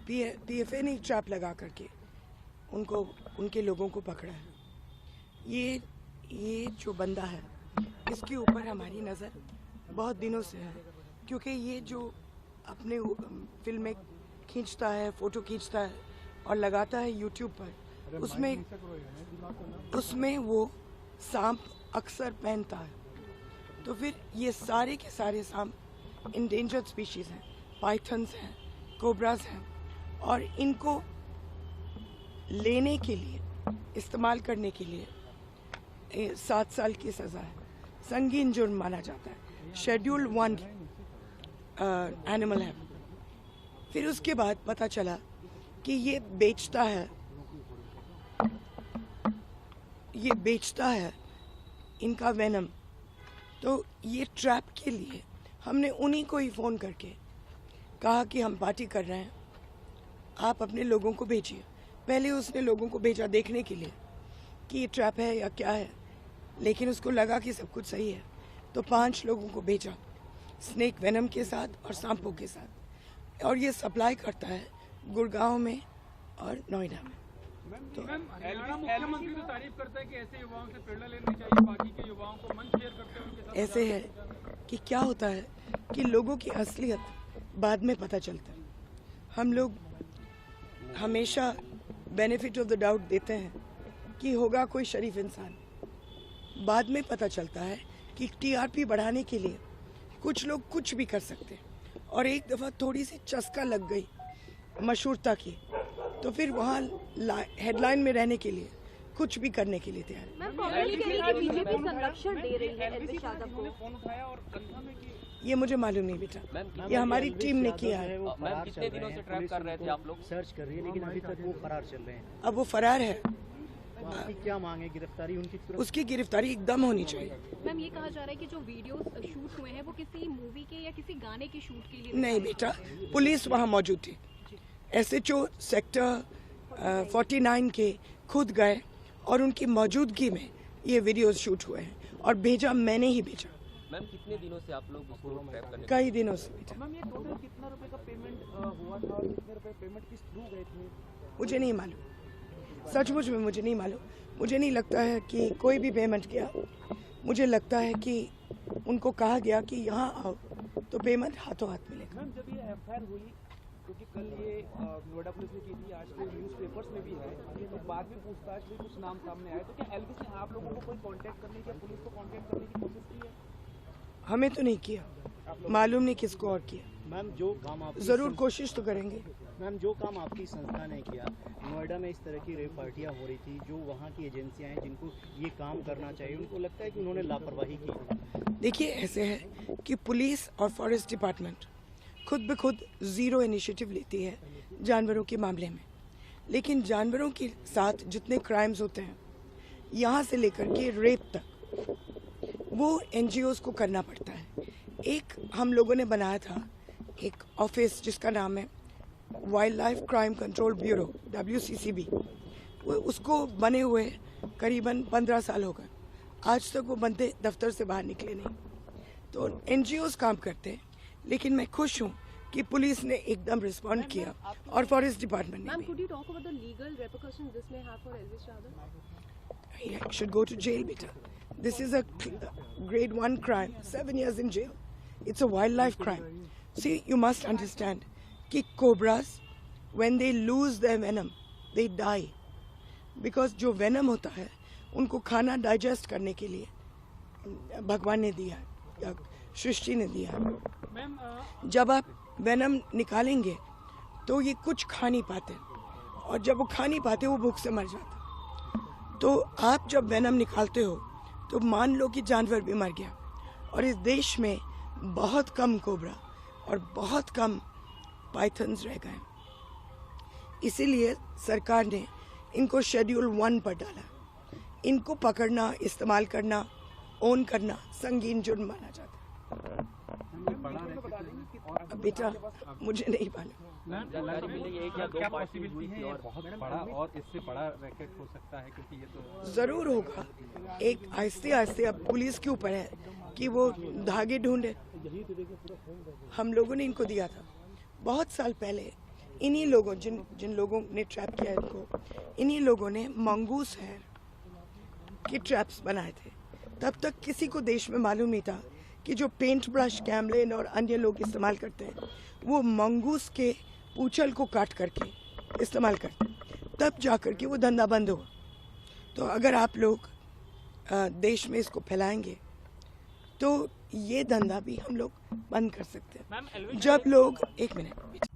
PFA ने trap लगा करके उनको उनके लोगों को पकड़ा है। ये जो बंदा है इसके ऊपर हमारी नज़र बहुत दिनों से है, क्योंकि ये जो अपने फिल्में खींचता है, फ़ोटो खींचता है और लगाता है यूट्यूब पर, उसमें वो सांप अक्सर पहनता है। तो फिर ये सारे के सारे सांप इंडेंजर्ड स्पीशीज़ हैं, पाइथन्स हैं, कोबरास हैं, और इनको लेने के लिए, इस्तेमाल करने के लिए 7 साल की सज़ा है, संगीन जुर्म माना जाता है, शेड्यूल 1 एनिमल है। फिर उसके बाद पता चला कि ये बेचता है इनका वेनम। तो ये ट्रैप के लिए हमने उन्हीं को ही फ़ोन करके कहा कि हम पार्टी कर रहे हैं, आप अपने लोगों को भेजिए। पहले उसने लोगों को भेजा देखने के लिए कि ये ट्रैप है या क्या है, लेकिन उसको लगा कि सब कुछ सही है, तो 5 लोगों को भेजा स्नेक वेनम के साथ और सांपों के साथ, और ये सप्लाई करता है गुड़गांव में और नोएडा में। तो मुख्यमंत्री तो तारीफ करता है कि ऐसे युवाओं से प्रेरणा लेनी चाहिए, बाकी के युवाओं को मंच शेयर करते हैं उनके साथ। ऐसे है कि क्या होता है कि लोगों की असलियत बाद में पता चलता है। हम लोग हमेशा बेनिफिट ऑफ द डाउट देते हैं कि होगा कोई शरीफ इंसान, बाद में पता चलता है कि टीआरपी बढ़ाने के लिए कुछ लोग कुछ भी कर सकते हैं, और एक दफ़ा थोड़ी सी चस्का लग गई मशहूरता की, तो फिर वहाँ हेडलाइन में रहने के लिए कुछ भी करने के लिए तैयार है। ये मुझे मालूम नहीं बेटा, ये हमारी टीम ने किया है। मैम कितने दिनों से ट्रैप कर रहे थे आप लोग? सर्च कर रही है, लेकिन अभी तक वो फरार चल रहे हैं। अब वो फरार है, आपकी क्या मांग है? गिरफ्तारी उनकी? उसकी गिरफ्तारी एकदम होनी चाहिए। मैम ये कहा जा रहा है कि जो वीडियोस शूट हुए हैं वो किसी मूवी के या किसी गाने के शूट के लिए? नहीं बेटा, पुलिस वहाँ मौजूद थी, SHO सेक्टर 49 के खुद गए और उनकी मौजूदगी में ये वीडियोस शूट हुए हैं, और भेजा मैंने ही भेजा। मैम कितने दिनों से आप लोग उसको ट्रैप करने? कई दिनों से बेटा। मैम ये टोटल कितना रुपए का पेमेंट हुआ था और कितने रुपए पेमेंट किस थ्रू गए थे? मुझे नहीं मालूम, सचमुच में मुझे नहीं मालूम। मुझे नहीं लगता है कि कोई भी पेमेंट किया। मुझे लगता है कि उनको कहा गया कि यहाँ आओ तो पेमेंट हाथों हाथ मिलेगा। मैम जब ये एफआईआर हुई, क्योंकि कल ये नोएडा पुलिस ने की थी, आज के न्यूज़पेपर्स में भी है, तो बाद में पूछताछ में कुछ नाम सामने आए, तो क्या एलबीसी ने आप लोगों को कोई कांटेक्ट करने की, पुलिस को कांटेक्ट करने की कोशिश की है? हमें तो नहीं किया, मालूम नहीं किसको और किया। मैम जो काम आप जरूर कोशिश तो करेंगे। मैम जो काम आपकी संस्था ने किया, नोएडा में इस तरह की रेप पार्टियां हो रही थी, जो वहाँ की एजेंसियां हैं जिनको ये काम करना चाहिए, उनको लगता है कि उन्होंने लापरवाही की। देखिए ऐसे है कि पुलिस और फॉरेस्ट डिपार्टमेंट खुद ब खुद ज़ीरो इनिशिएटिव लेती है जानवरों के मामले में, लेकिन जानवरों के साथ जितने क्राइम्स होते हैं यहाँ से लेकर के रेप तक, वो NGOs को करना पड़ता है। एक हम लोगों ने बनाया था एक ऑफिस जिसका नाम है wild life crime control bureau, WCCB। वो उसको बने हुए करीबन 15 साल हो गए, आज तक वो बंदे दफ्तर से बाहर निकले नहीं। तो NGOs काम करते हैं, लेकिन मैं खुश हूँ कि पुलिस ने एकदम रिस्पॉन्ड किया और फॉरेस्ट डिपार्टमेंट ने भी। He should go to jail, beta. This is a grade 1 crime, 7 years in jail. It's a wildlife crime. See, you must understand कि cobras, when they lose their venom, they die. Because जो venom होता है, उनको खाना digest करने के लिए भगवान ने दिया, या सृष्टि ने दिया। जब आप venom निकालेंगे, तो ये कुछ खा नहीं पाते, और जब वो खा नहीं पाते, वो भूख से मर जाते। तो आप जब वेनम निकालते हो तो मान लो कि जानवर भी मर गया, और इस देश में बहुत कम कोबरा और बहुत कम पाइथन्स रह गए। इसीलिए सरकार ने इनको शेड्यूल 1 पर डाला। इनको पकड़ना, इस्तेमाल करना, ओन करना संगीन जुर्म माना जाता है। बेटा मुझे नहीं मालूम। बहुत बड़ा और इससे बड़ा रैकेट हो सकता है, क्योंकि ये तो जरूर होगा। एक आहिस्ते आहिस्ते अब पुलिस के ऊपर है कि वो धागे ढूंढे। हम लोगों ने इनको दिया था बहुत साल पहले, इन्हीं लोगों जिन लोगों ने ट्रैप किया इनको, इन्हीं लोगों ने मंगूस हेयर के ट्रैप्स बनाए थे। तब तक किसी को देश में मालूम नहीं था कि जो पेंट ब्रश, कैमलिन और अन्य लोग इस्तेमाल करते हैं वो मंगूस के पूंछल को काट करके इस्तेमाल करते हैं। तब जाकर के वो धंधा बंद हुआ। तो अगर आप लोग देश में इसको फैलाएंगे तो ये धंधा भी हम लोग बंद कर सकते हैं। जब लोग, एक मिनट